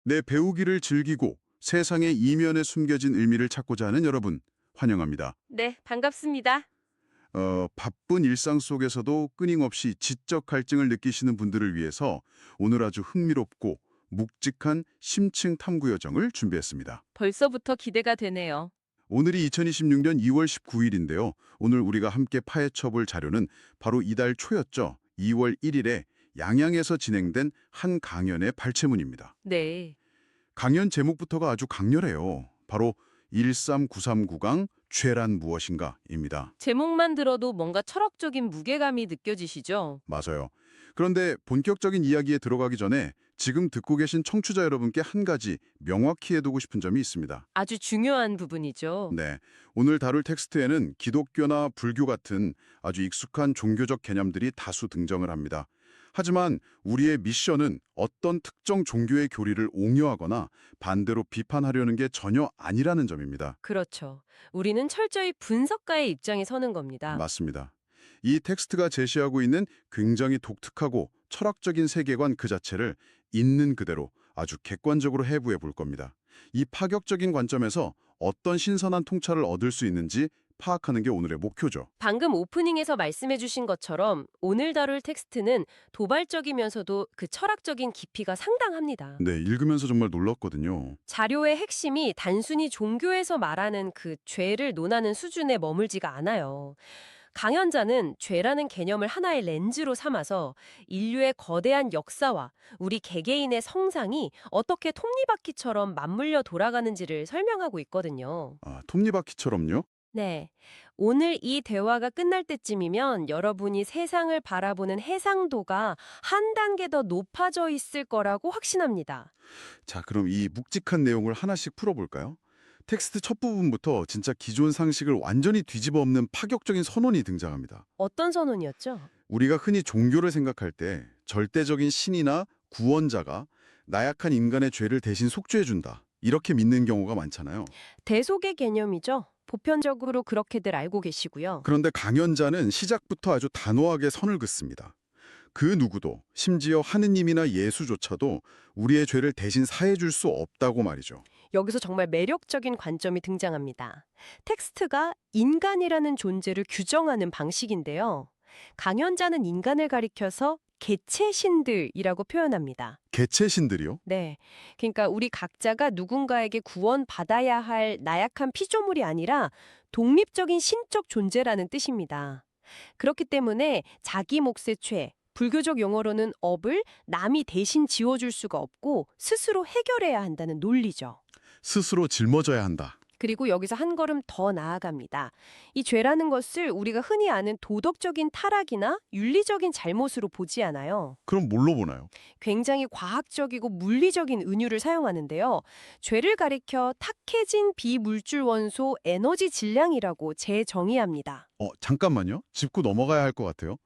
내 배우기를 즐기고 세상의 이면에 숨겨진 의미를 찾고자 하는 여러분, 환영합니다. 네, 반갑습니다. 바쁜 일상 속에서도 끊임없이 지적 갈증을 느끼시는 분들을 위해서 오늘 아주 흥미롭고 묵직한 심층 탐구 여정을 준비했습니다. 벌써부터 기대가 되네요. 오늘이 2026년 2월 19일인데요. 오늘 우리가 함께 파헤쳐볼 자료는 바로 이달 초였죠. 2월 1일에 양양에서 진행된 한 강연의 발췌문입니다. 네. 강연 제목부터가 아주 강렬해요. 바로 13939강 죄란 무엇인가입니다. 제목만 들어도 뭔가 철학적인 무게감이 느껴지시죠? 맞아요. 그런데 본격적인 이야기에 들어가기 전에 지금 듣고 계신 청취자 여러분께 한 가지 명확히 해두고 싶은 점이 있습니다. 아주 중요한 부분이죠. 네, 오늘 다룰 텍스트에는 기독교나 불교 같은 아주 익숙한 종교적 개념들이 다수 등장을 합니다. 하지만 우리의 미션은 어떤 특정 종교의 교리를 옹호하거나 반대로 비판하려는 게 전혀 아니라는 점입니다. 그렇죠. 우리는 철저히 분석가의 입장에 서는 겁니다. 맞습니다. 이 텍스트가 제시하고 있는 굉장히 독특하고 철학적인 세계관 그 자체를 있는 그대로 아주 객관적으로 해부해 볼 겁니다. 이 파격적인 관점에서 어떤 신선한 통찰을 얻을 수 있는지 파악하는 게 오늘의 목표죠. 방금 오프닝에서 말씀해 주신 것처럼 오늘 다룰 텍스트는 도발적이면서도 그 철학적인 깊이가 상당합니다. 네, 읽으면서 정말 놀랐거든요. 자료의 핵심이 단순히 종교에서 말하는 그 죄를 논하는 수준에 머물지가 않아요. 강연자는 죄라는 개념을 하나의 렌즈로 삼아서 인류의 거대한 역사와 우리 개개인의 성상이 어떻게 톱니바퀴처럼 맞물려 돌아가는지를 설명하고 있거든요. 아, 톱니바퀴처럼요? 네. 오늘 이 대화가 끝날 때쯤이면 여러분이 세상을 바라보는 해상도가 한 단계 더 높아져 있을 거라고 확신합니다. 자, 그럼 이 묵직한 내용을 하나씩 풀어볼까요? 텍스트 첫 부분부터 진짜 기존 상식을 완전히 뒤집어 엎는 파격적인 선언이 등장합니다. 어떤 선언이었죠? 우리가 흔히 종교를 생각할 때 절대적인 신이나 구원자가 나약한 인간의 죄를 대신 속죄해준다. 이렇게 믿는 경우가 많잖아요. 대속의 개념이죠. 보편적으로 그렇게들 알고 계시고요. 그런데 강연자는 시작부터 아주 단호하게 선을 긋습니다. 그 누구도, 심지어 하느님이나 예수조차도 우리의 죄를 대신 사해줄 수 없다고 말이죠. 여기서 정말 매력적인 관점이 등장합니다. 텍스트가 인간이라는 존재를 규정하는 방식인데요. 강연자는 인간을 가리켜서 개체신들이라고 표현합니다. 개체신들이요? 네. 그러니까 우리 각자가 누군가에게 구원받아야 할 나약한 피조물이 아니라 독립적인 신적 존재라는 뜻입니다. 그렇기 때문에 자기 몫의 죄, 불교적 용어로는 업을 남이 대신 지워줄 수가 없고 스스로 해결해야 한다는 논리죠. 스스로 짊어져야 한다. 그리고 여기서 한 걸음 더 나아갑니다. 이 죄라는 것을 우리가 흔히 아는 도덕적인 타락이나 윤리적인 잘못으로 보지 않아요. 그럼 뭘로 보나요? 굉장히 과학적이고 물리적인 은유를 사용하는데요. 죄를 가리켜 탁해진 비물질 원소 에너지 질량이라고 재정의합니다. 잠깐만요. 짚고 넘어가야 할 것 같아요.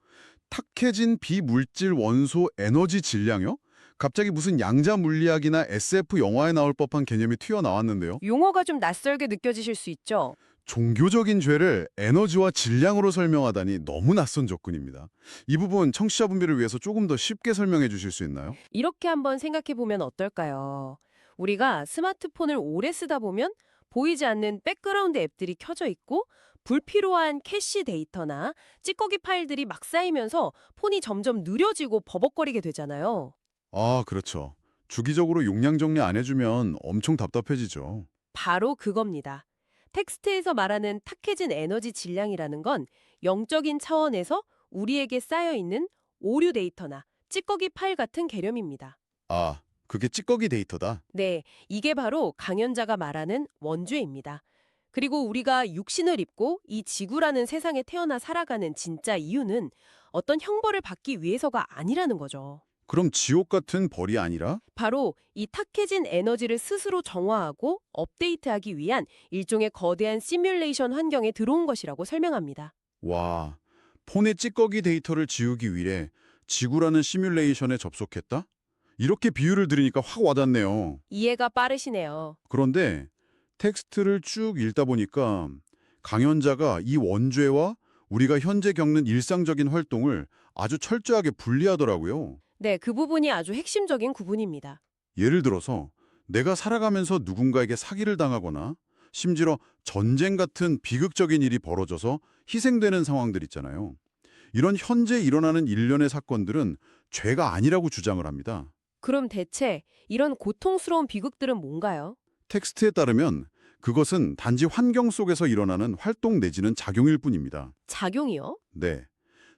탁해진 비물질 원소 에너지 질량이요? 갑자기 무슨 양자 물리학이나 SF 영화에 나올 법한 개념이 튀어나왔는데요. 용어가 좀 낯설게 느껴지실 수 있죠. 종교적인 죄를 에너지와 질량으로 설명하다니 너무 낯선 접근입니다. 이 부분 청취자분들을 위해서 조금 더 쉽게 설명해 주실 수 있나요? 이렇게 한번 생각해 보면 어떨까요? 우리가 스마트폰을 오래 쓰다 보면 보이지 않는 백그라운드 앱들이 켜져 있고 불필요한 캐시 데이터나 찌꺼기 파일들이 막 쌓이면서 폰이 점점 느려지고 버벅거리게 되잖아요. 아, 그렇죠. 주기적으로 용량 정리 안 해주면 엄청 답답해지죠. 바로 그겁니다. 텍스트에서 말하는 탁해진 에너지 질량이라는 건 영적인 차원에서 우리에게 쌓여있는 오류 데이터나 찌꺼기 파일 같은 개념입니다. 아, 그게 찌꺼기 데이터다. 네, 이게 바로 강연자가 말하는 원죄입니다. 그리고 우리가 육신을 입고 이 지구라는 세상에 태어나 살아가는 진짜 이유는 어떤 형벌을 받기 위해서가 아니라는 거죠. 그럼 지옥 같은 벌이 아니라? 바로 이 탁해진 에너지를 스스로 정화하고 업데이트하기 위한 일종의 거대한 시뮬레이션 환경에 들어온 것이라고 설명합니다. 와, 폰의 찌꺼기 데이터를 지우기 위해 지구라는 시뮬레이션에 접속했다? 이렇게 비유를 들으니까 확 와닿네요. 이해가 빠르시네요. 그런데 텍스트를 쭉 읽다 보니까 강연자가 이 원죄와 우리가 현재 겪는 일상적인 활동을 아주 철저하게 분리하더라고요. 네, 그 부분이 아주 핵심적인 구분입니다. 예를 들어서 내가 살아가면서 누군가에게 사기를 당하거나 심지어 전쟁 같은 비극적인 일이 벌어져서 희생되는 상황들 있잖아요. 이런 현재 일어나는 일련의 사건들은 죄가 아니라고 주장을 합니다. 그럼 대체 이런 고통스러운 비극들은 뭔가요? 텍스트에 따르면 그것은 단지 환경 속에서 일어나는 활동 내지는 작용일 뿐입니다. 작용이요? 네.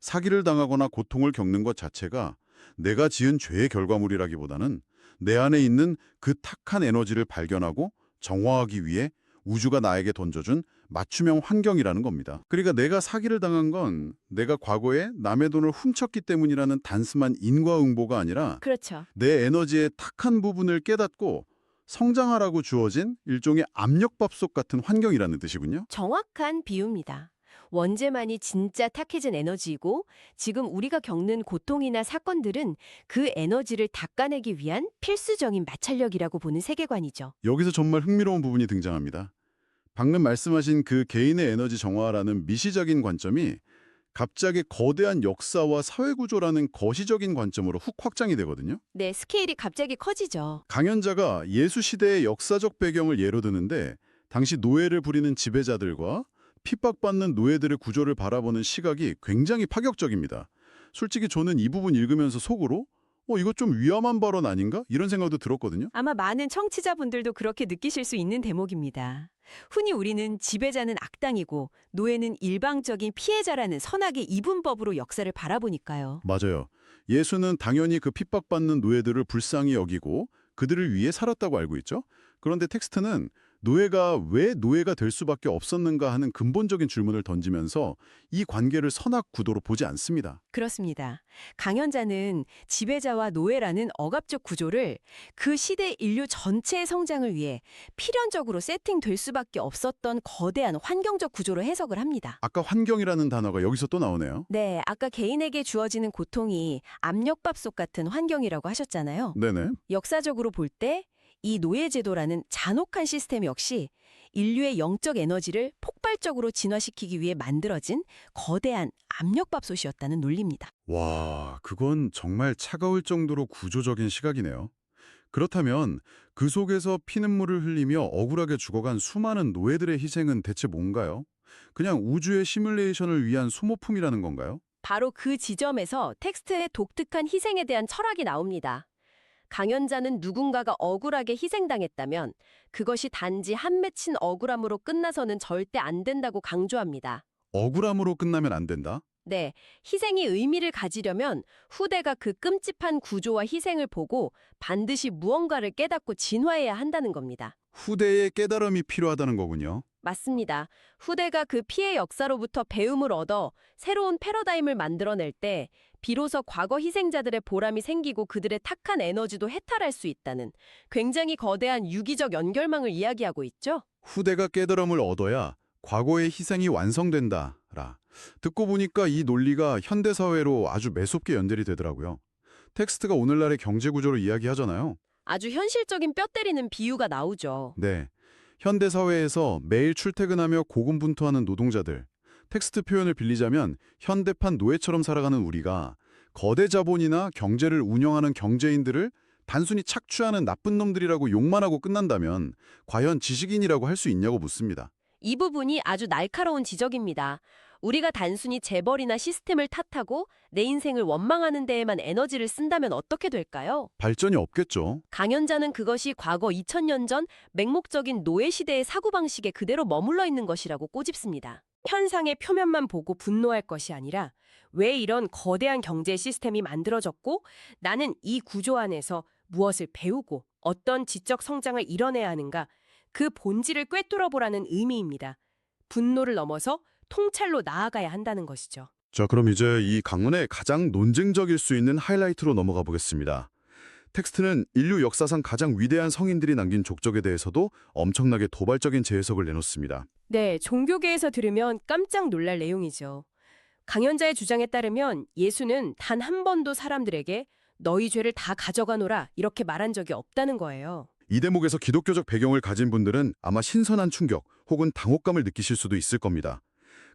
사기를 당하거나 고통을 겪는 것 자체가 내가 지은 죄의 결과물이라기보다는 내 안에 있는 그 탁한 에너지를 발견하고 정화하기 위해 우주가 나에게 던져준 맞춤형 환경이라는 겁니다. 그러니까 내가 사기를 당한 건 내가 과거에 남의 돈을 훔쳤기 때문이라는 단순한 인과응보가 아니라 그렇죠. 내 에너지의 탁한 부분을 깨닫고 성장하라고 주어진 일종의 압력밥솥 같은 환경이라는 뜻이군요. 정확한 비유입니다. 원죄만이 진짜 탁해진 에너지이고 지금 우리가 겪는 고통이나 사건들은 그 에너지를 닦아내기 위한 필수적인 마찰력이라고 보는 세계관이죠. 여기서 정말 흥미로운 부분이 등장합니다. 방금 말씀하신 그 개인의 에너지 정화라는 미시적인 관점이 갑자기 거대한 역사와 사회구조라는 거시적인 관점으로 훅 확장이 되거든요. 네, 스케일이 갑자기 커지죠. 강연자가 예수 시대의 역사적 배경을 예로 드는데 당시 노예를 부리는 지배자들과 핍박받는 노예들의 구조를 바라보는 시각이 굉장히 파격적입니다. 솔직히 저는 이 부분 읽으면서 속으로 이거 좀 위험한 발언 아닌가? 이런 생각도 들었거든요. 아마 많은 청취자분들도 그렇게 느끼실 수 있는 대목입니다. 흔히 우리는 지배자는 악당이고 노예는 일방적인 피해자라는 선악의 이분법으로 역사를 바라보니까요. 맞아요. 예수는 당연히 그 핍박받는 노예들을 불쌍히 여기고 그들을 위해 살았다고 알고 있죠. 그런데 텍스트는 노예가 왜 노예가 될 수밖에 없었는가 하는 근본적인 질문을 던지면서 이 관계를 선악 구도로 보지 않습니다. 그렇습니다. 강연자는 지배자와 노예라는 억압적 구조를 그 시대 인류 전체의 성장을 위해 필연적으로 세팅될 수밖에 없었던 거대한 환경적 구조로 해석을 합니다. 아까 환경이라는 단어가 여기서 또 나오네요. 네, 아까 개인에게 주어지는 고통이 압력밥솥 같은 환경이라고 하셨잖아요. 네네. 역사적으로 볼 때 이 노예제도라는 잔혹한 시스템 역시 인류의 영적 에너지를 폭발적으로 진화시키기 위해 만들어진 거대한 압력밥솥이었다는 논리입니다. 와, 그건 정말 차가울 정도로 구조적인 시각이네요. 그렇다면 그 속에서 피눈물을 흘리며 억울하게 죽어간 수많은 노예들의 희생은 대체 뭔가요? 그냥 우주의 시뮬레이션을 위한 소모품이라는 건가요? 바로 그 지점에서 텍스트의 독특한 희생에 대한 철학이 나옵니다. 강연자는 누군가가 억울하게 희생당했다면 그것이 단지 한 맺힌 억울함으로 끝나서는 절대 안 된다고 강조합니다. 억울함으로 끝나면 안 된다? 네, 희생이 의미를 가지려면 후대가 그 끔찍한 구조와 희생을 보고 반드시 무언가를 깨닫고 진화해야 한다는 겁니다. 후대의 깨달음이 필요하다는 거군요. 맞습니다. 후대가 그 피해 역사로부터 배움을 얻어 새로운 패러다임을 만들어낼 때 비로소 과거 희생자들의 보람이 생기고 그들의 탁한 에너지도 해탈할 수 있다는 굉장히 거대한 유기적 연결망을 이야기하고 있죠. 후대가 깨달음을 얻어야 과거의 희생이 완성된다라. 듣고 보니까 이 논리가 현대사회로 아주 매섭게 연결이 되더라고요. 텍스트가 오늘날의 경제구조를 이야기하잖아요. 아주 현실적인 뼈 때리는 비유가 나오죠. 네. 현대사회에서 매일 출퇴근하며 고군분투하는 노동자들, 텍스트 표현을 빌리자면 현대판 노예처럼 살아가는 우리가 거대 자본이나 경제를 운영하는 경제인들을 단순히 착취하는 나쁜 놈들이라고 욕만 하고 끝난다면 과연 지식인이라고 할 수 있냐고 묻습니다. 이 부분이 아주 날카로운 지적입니다. 우리가 단순히 재벌이나 시스템을 탓하고 내 인생을 원망하는 데에만 에너지를 쓴다면 어떻게 될까요? 발전이 없겠죠. 강연자는 그것이 과거 2000년 전 맹목적인 노예 시대의 사고방식에 그대로 머물러 있는 것이라고 꼬집습니다. 현상의 표면만 보고 분노할 것이 아니라 왜 이런 거대한 경제 시스템이 만들어졌고 나는 이 구조 안에서 무엇을 배우고 어떤 지적 성장을 이뤄내야 하는가 그 본질을 꿰뚫어보라는 의미입니다. 분노를 넘어서 통찰로 나아가야 한다는 것이죠. 자, 그럼 이제 이 강론의 가장 논쟁적일 수 있는 하이라이트로 넘어가 보겠습니다. 텍스트는 인류 역사상 가장 위대한 성인들이 남긴 족적에 대해서도 엄청나게 도발적인 재해석을 내놓습니다. 네, 종교계에서 들으면 깜짝 놀랄 내용이죠. 강연자의 주장에 따르면 예수는 단 한 번도 사람들에게 너희 죄를 다 가져가노라 이렇게 말한 적이 없다는 거예요. 이 대목에서 기독교적 배경을 가진 분들은 아마 신선한 충격 혹은 당혹감을 느끼실 수도 있을 겁니다.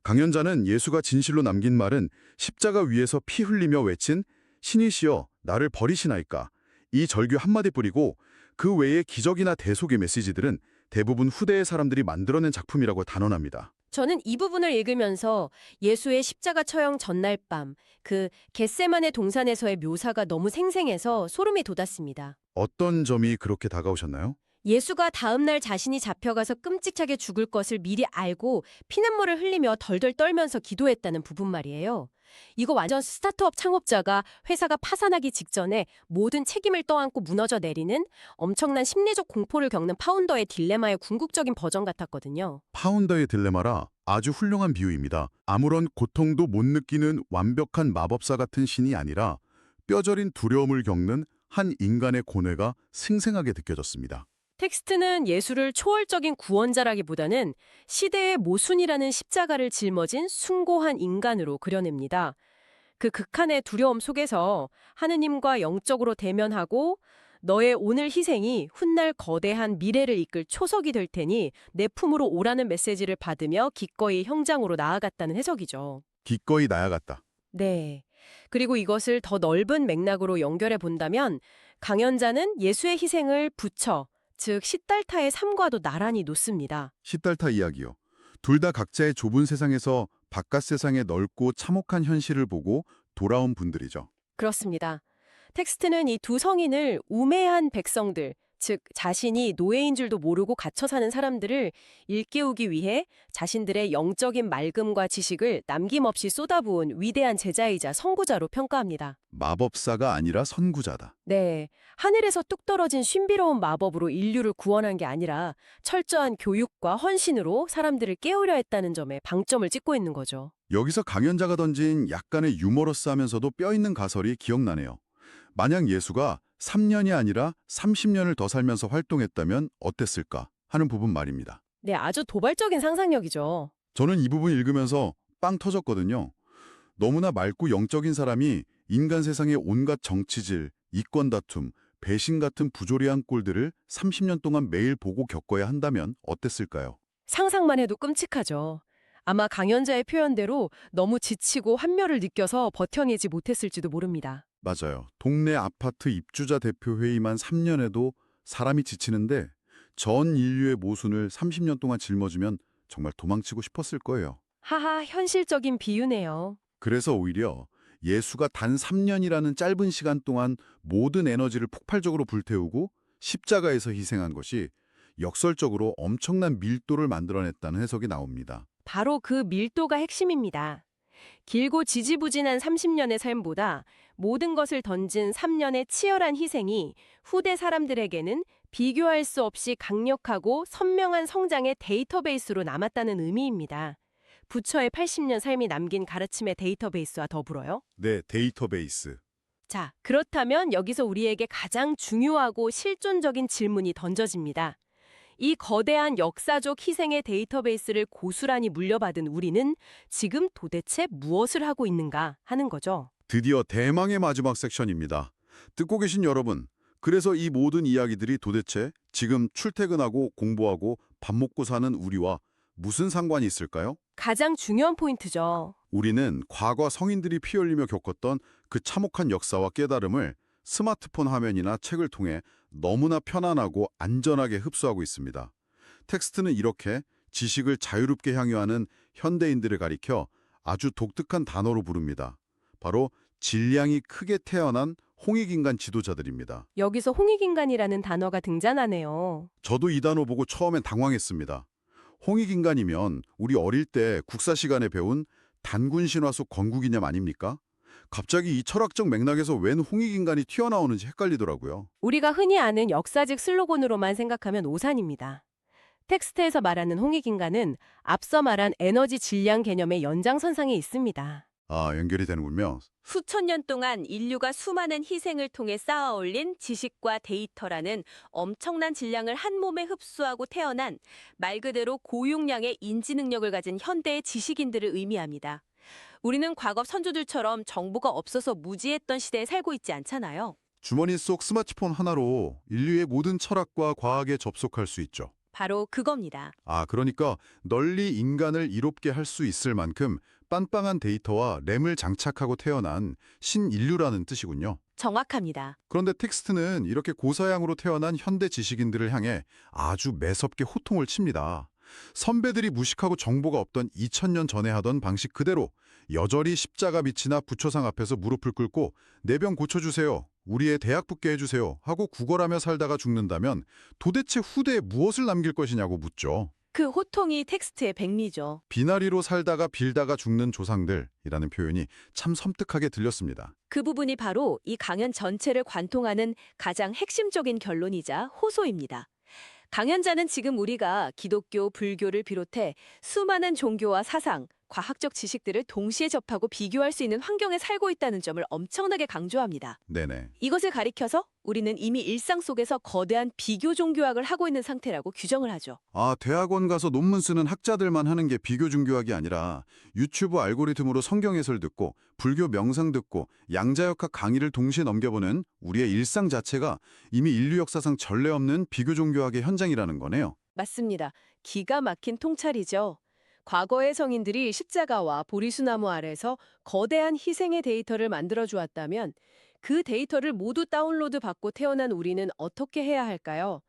강연자는 예수가 진실로 남긴 말은 십자가 위에서 피 흘리며 외친 신이시여 나를 버리시나이까 이 절규 한마디 뿌리고 그 외의 기적이나 대속의 메시지들은 대부분 후대의 사람들이 만들어낸 작품이라고 단언합니다. 저는 이 부분을 읽으면서 예수의 십자가 처형 전날 밤, 그 겟세마네 동산에서의 묘사가 너무 생생해서 소름이 돋았습니다. 어떤 점이 그렇게 다가오셨나요? 예수가 다음날 자신이 잡혀가서 끔찍하게 죽을 것을 미리 알고 피눈물을 흘리며 덜덜 떨면서 기도했다는 부분 말이에요. 이거 완전 스타트업 창업자가 회사가 파산하기 직전에 모든 책임을 떠안고 무너져 내리는 엄청난 심리적 공포를 겪는 파운더의 딜레마의 궁극적인 버전 같았거든요. 파운더의 딜레마라 아주 훌륭한 비유입니다. 아무런 고통도 못 느끼는 완벽한 마법사 같은 신이 아니라 뼈저린 두려움을 겪는 한 인간의 고뇌가 생생하게 느껴졌습니다. 텍스트는 예수를 초월적인 구원자라기보다는 시대의 모순이라는 십자가를 짊어진 숭고한 인간으로 그려냅니다. 그 극한의 두려움 속에서 하느님과 영적으로 대면하고 너의 오늘 희생이 훗날 거대한 미래를 이끌 초석이 될 테니 내 품으로 오라는 메시지를 받으며 기꺼이 형장으로 나아갔다는 해석이죠. 기꺼이 나아갔다. 네. 그리고 이것을 더 넓은 맥락으로 연결해 본다면 강연자는 예수의 희생을 부처, 즉 시달타의 삶과도 나란히 놓습니다. 시달타 이야기요. 둘 다 각자의 좁은 세상에서 바깥 세상의 넓고 참혹한 현실을 보고 돌아온 분들이죠. 그렇습니다. 텍스트는 이 두 성인을 우매한 백성들, 즉 자신이 노예인 줄도 모르고 갇혀 사는 사람들을 일깨우기 위해 자신들의 영적인 맑음과 지식을 남김없이 쏟아부은 위대한 제자이자 선구자로 평가합니다. 마법사가 아니라 선구자다. 네, 하늘에서 뚝 떨어진 신비로운 마법으로 인류를 구원한 게 아니라 철저한 교육과 헌신으로 사람들을 깨우려 했다는 점에 방점을 찍고 있는 거죠. 여기서 강연자가 던진 약간의 유머러스하면서도 뼈있는 가설이 기억나네요. 만약 예수가 3년이 아니라 30년을 더 살면서 활동했다면 어땠을까 하는 부분 말입니다. 네, 아주 도발적인 상상력이죠. 저는 이 부분 읽으면서 빵 터졌거든요. 너무나 맑고 영적인 사람이 인간 세상의 온갖 정치질, 이권 다툼, 배신 같은 부조리한 꼴들을 30년 동안 매일 보고 겪어야 한다면 어땠을까요? 상상만 해도 끔찍하죠. 아마 강연자의 표현대로 너무 지치고 환멸을 느껴서 버텨내지 못했을지도 모릅니다. 맞아요. 동네 아파트 입주자 대표 회의만 3년에도 사람이 지치는데 전 인류의 모순을 30년 동안 짊어지면 정말 도망치고 싶었을 거예요. 하하, 현실적인 비유네요. 그래서 오히려 예수가 단 3년이라는 짧은 시간 동안 모든 에너지를 폭발적으로 불태우고 십자가에서 희생한 것이 역설적으로 엄청난 밀도를 만들어냈다는 해석이 나옵니다. 바로 그 밀도가 핵심입니다. 길고 지지부진한 30년의 삶보다 모든 것을 던진 3년의 치열한 희생이 후대 사람들에게는 비교할 수 없이 강력하고 선명한 성장의 데이터베이스로 남았다는 의미입니다. 부처의 80년 삶이 남긴 가르침의 데이터베이스와 더불어요. 네, 데이터베이스. 자, 그렇다면 여기서 우리에게 가장 중요하고 실존적인 질문이 던져집니다. 이 거대한 역사적 희생의 데이터베이스를 고스란히 물려받은 우리는 지금 도대체 무엇을 하고 있는가 하는 거죠. 드디어 대망의 마지막 섹션입니다. 듣고 계신 여러분, 그래서 이 모든 이야기들이 도대체 지금 출퇴근하고 공부하고 밥 먹고 사는 우리와 무슨 상관이 있을까요? 가장 중요한 포인트죠. 우리는 과거 성인들이 피 흘리며 겪었던 그 참혹한 역사와 깨달음을 스마트폰 화면이나 책을 통해 너무나 편안하고 안전하게 흡수하고 있습니다. 텍스트는 이렇게 지식을 자유롭게 향유하는 현대인들을 가리켜 아주 독특한 단어로 부릅니다. 바로 질량이 크게 태어난 홍익인간 지도자들입니다. 여기서 홍익인간이라는 단어가 등장하네요. 저도 이 단어 보고 처음엔 당황했습니다. 홍익인간이면 우리 어릴 때 국사 시간에 배운 단군 신화 속 건국이념 아닙니까? 갑자기 이 철학적 맥락에서 웬 홍익인간이 튀어나오는지 헷갈리더라고요. 우리가 흔히 아는 역사적 슬로건으로만 생각하면 오산입니다. 텍스트에서 말하는 홍익인간은 앞서 말한 에너지 질량 개념의 연장선상에 있습니다. 아, 연결이 되는군요. 수천 년 동안 인류가 수많은 희생을 통해 쌓아 올린 지식과 데이터라는 엄청난 질량을 한 몸에 흡수하고 태어난 말 그대로 고용량의 인지 능력을 가진 현대의 지식인들을 의미합니다. 우리는 과거 선조들처럼 정보가 없어서 무지했던 시대에 살고 있지 않잖아요. 주머니 속 스마트폰 하나로 인류의 모든 철학과 과학에 접속할 수 있죠. 바로 그겁니다. 아, 그러니까 널리 인간을 이롭게 할 수 있을 만큼 빵빵한 데이터와 램을 장착하고 태어난 신인류라는 뜻이군요. 정확합니다. 그런데 텍스트는 이렇게 고사양으로 태어난 현대 지식인들을 향해 아주 매섭게 호통을 칩니다. 선배들이 무식하고 정보가 없던 2000년 전에 하던 방식 그대로 여전히 십자가 빛이나 부처상 앞에서 무릎을 꿇고 내 병 고쳐주세요, 우리의 대학 붙게 해주세요 하고 구걸하며 살다가 죽는다면 도대체 후대에 무엇을 남길 것이냐고 묻죠. 그 호통이 텍스트의 백미죠. 비나리로 살다가 빌다가 죽는 조상들이라는 표현이 참 섬뜩하게 들렸습니다. 그 부분이 바로 이 강연 전체를 관통하는 가장 핵심적인 결론이자 호소입니다. 강연자는 지금 우리가 기독교, 불교를 비롯해 수많은 종교와 사상, 과학적 지식들을 동시에 접하고 비교할 수 있는 환경에 살고 있다는 점을 엄청나게 강조합니다. 네네. 이것을 가리켜서 우리는 이미 일상 속에서 거대한 비교 종교학을 하고 있는 상태라고 규정을 하죠. 아, 대학원 가서 논문 쓰는 학자들만 하는 게 비교 종교학이 아니라 유튜브 알고리즘으로 성경 해설 듣고 불교 명상 듣고 양자역학 강의를 동시에 넘겨보는 우리의 일상 자체가 이미 인류 역사상 전례 없는 비교 종교학의 현장이라는 거네요. 맞습니다. 기가 막힌 통찰이죠. 과거의 성인들이 십자가와 보리수나무 아래서 거대한 희생의 데이터를 만들어 주었다면 그 데이터를 모두 다운로드 받고 태어난 우리는 어떻게 해야 할까요?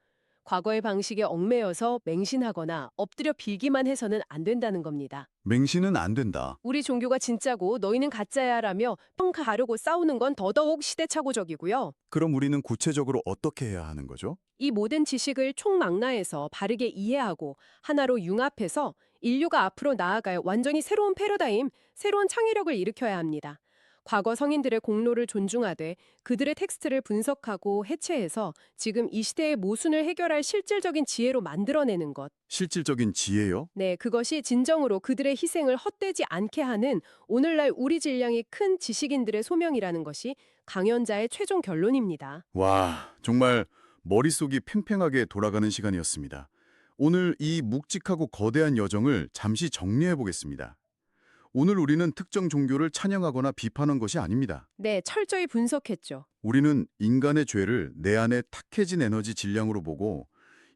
과거의 방식에 얽매여서 맹신하거나 엎드려 빌기만 해서는 안 된다는 겁니다. 맹신은 안 된다. 우리 종교가 진짜고 너희는 가짜야라며 평가 가르고 싸우는 건 더더욱 시대착오적이고요. 그럼 우리는 구체적으로 어떻게 해야 하는 거죠? 이 모든 지식을 총망라해서 바르게 이해하고 하나로 융합해서 인류가 앞으로 나아갈 완전히 새로운 패러다임, 새로운 창의력을 일으켜야 합니다. 과거 성인들의 공로를 존중하되 그들의 텍스트를 분석하고 해체해서 지금 이 시대의 모순을 해결할 실질적인 지혜로 만들어내는 것. 실질적인 지혜요? 네, 그것이 진정으로 그들의 희생을 헛되지 않게 하는 오늘날 우리 질량이 큰 지식인들의 소명이라는 것이 강연자의 최종 결론입니다. 와, 정말 머릿속이 팽팽하게 돌아가는 시간이었습니다. 오늘 이 묵직하고 거대한 여정을 잠시 정리해 보겠습니다. 오늘 우리는 특정 종교를 찬양하거나 비판한 것이 아닙니다. 네, 철저히 분석했죠. 우리는 인간의 죄를 내 안에 탁해진 에너지 질량으로 보고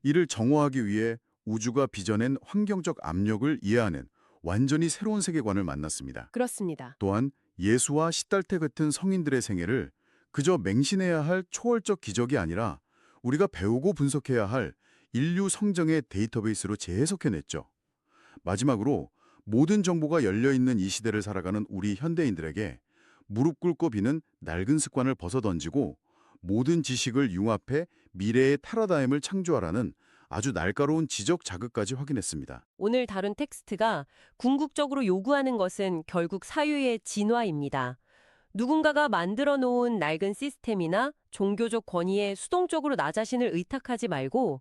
이를 정화하기 위해 우주가 빚어낸 환경적 압력을 이해하는 완전히 새로운 세계관을 만났습니다. 그렇습니다. 또한 예수와 시달테 같은 성인들의 생애를 그저 맹신해야 할 초월적 기적이 아니라 우리가 배우고 분석해야 할 인류 성정의 데이터베이스로 재해석해냈죠. 마지막으로 모든 정보가 열려있는 이 시대를 살아가는 우리 현대인들에게 무릎 꿇고 비는 낡은 습관을 벗어던지고 모든 지식을 융합해 미래의 패러다임을 창조하라는 아주 날카로운 지적 자극까지 확인했습니다. 오늘 다룬 텍스트가 궁극적으로 요구하는 것은 결국 사유의 진화입니다. 누군가가 만들어 놓은 낡은 시스템이나 종교적 권위에 수동적으로 나 자신을 의탁하지 말고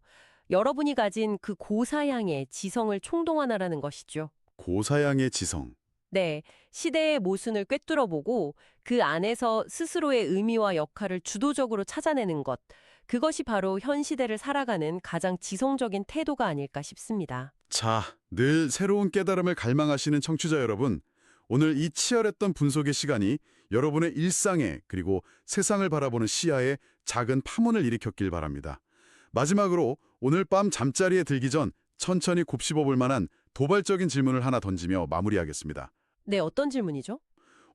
여러분이 가진 그 고사양의 지성을 총동원하라는 것이죠. 고사양의 지성. 네, 시대의 모순을 꿰뚫어보고 그 안에서 스스로의 의미와 역할을 주도적으로 찾아내는 것, 그것이 바로 현 시대를 살아가는 가장 지성적인 태도가 아닐까 싶습니다. 자, 늘 새로운 깨달음을 갈망하시는 청취자 여러분, 오늘 이 치열했던 분석의 시간이 여러분의 일상에 그리고 세상을 바라보는 시야에 작은 파문을 일으켰길 바랍니다. 마지막으로 오늘 밤 잠자리에 들기 전 천천히 곱씹어 볼 만한 도발적인 질문을 하나 던지며 마무리하겠습니다. 네, 어떤 질문이죠?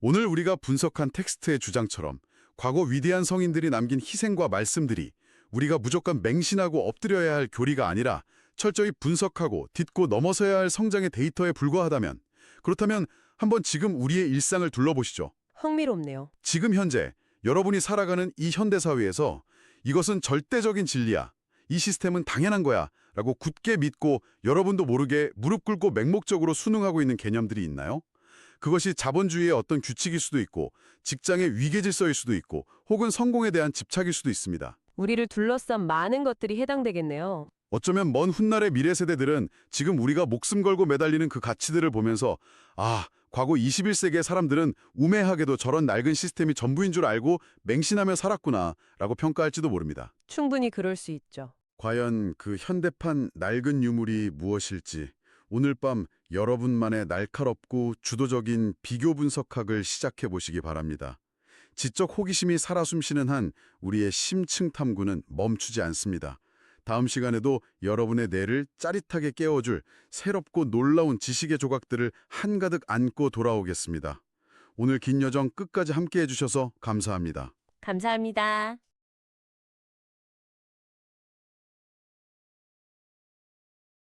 오늘 우리가 분석한 텍스트의 주장처럼 과거 위대한 성인들이 남긴 희생과 말씀들이 우리가 무조건 맹신하고 엎드려야 할 교리가 아니라 철저히 분석하고 딛고 넘어서야 할 성장의 데이터에 불과하다면, 그렇다면 한번 지금 우리의 일상을 둘러보시죠. 흥미롭네요. 지금 현재 여러분이 살아가는 이 현대사회에서 이것은 절대적인 진리야, 이 시스템은 당연한 거야 라고 굳게 믿고 여러분도 모르게 무릎 꿇고 맹목적으로 순응하고 있는 개념들이 있나요? 그것이 자본주의의 어떤 규칙일 수도 있고 직장의 위계질서일 수도 있고 혹은 성공에 대한 집착일 수도 있습니다. 우리를 둘러싼 많은 것들이 해당되겠네요. 어쩌면 먼 훗날의 미래 세대들은 지금 우리가 목숨 걸고 매달리는 그 가치들을 보면서 아, 과거 21세기의 사람들은 우매하게도 저런 낡은 시스템이 전부인 줄 알고 맹신하며 살았구나 라고 평가할지도 모릅니다. 충분히 그럴 수 있죠. 과연 그 현대판 낡은 유물이 무엇일지 오늘 밤 여러분만의 날카롭고 주도적인 비교 분석학을 시작해 보시기 바랍니다. 지적 호기심이 살아 숨쉬는 한 우리의 심층 탐구는 멈추지 않습니다. 다음 시간에도 여러분의 뇌를 짜릿하게 깨워줄 새롭고 놀라운 지식의 조각들을 한가득 안고 돌아오겠습니다. 오늘 긴 여정 끝까지 함께해 주셔서 감사합니다. 감사합니다.